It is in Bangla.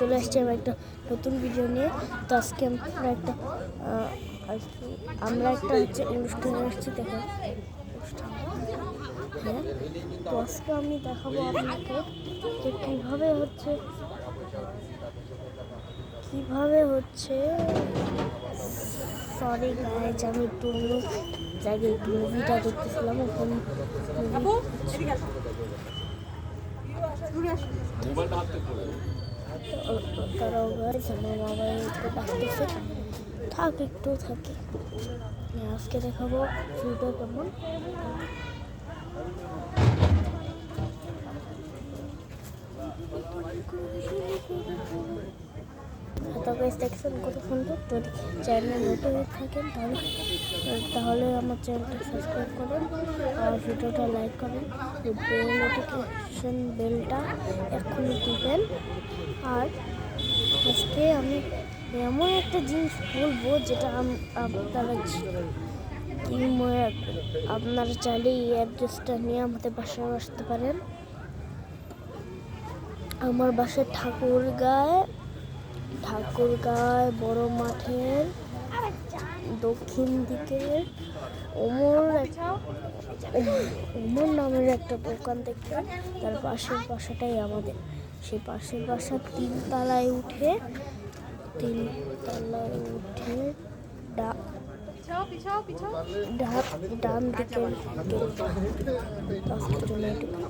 চলে আসছি আমার একটা নতুন ভিডিও নিয়ে। তো আজকে আমরা একটা হচ্ছে অনুষ্ঠানে আসছি, দেখো অনুষ্ঠান। হ্যাঁ, তো আজকে আমি দেখাবো আপনাকে যে কিভাবে হচ্ছে সরি গাইজ, আমি একটু অন্য জায়গায় একটু মুভিটা দেখতেছিলাম। ওখান তারাও গাইজ আমার বাবা একটু ডাকতেছে, একটু থাকে। আজকে দেখাবো ভিডিও কেমন। তো গাইজ দেখছেন কত সুন্দর। তো চ্যানেলে নতুন হয়ে থাকেন তাহলে আমার চ্যানেলটা সাবস্ক্রাইব করেন আর ভিডিওটা লাইক করেন, বেল নোটিফিকেশন বেলটা এক্ষুনি টিপেন। আর আজকে আমি এমন একটা জিনিস বলবো যেটা আপনারা চাইলে এই অ্যাড্রেসটা নিয়ে আমাদের বাসায় আসতে পারেন। আমার বাসায় ঠাকুরগাঁয় বড় মাঠের দক্ষিণ দিকে ওমর নামের একটা দোকান দেখতে, তার পাশের বাসাটাই আমাদের। সেই পাশের বাসা তিনতলায় উঠে ডান দিকে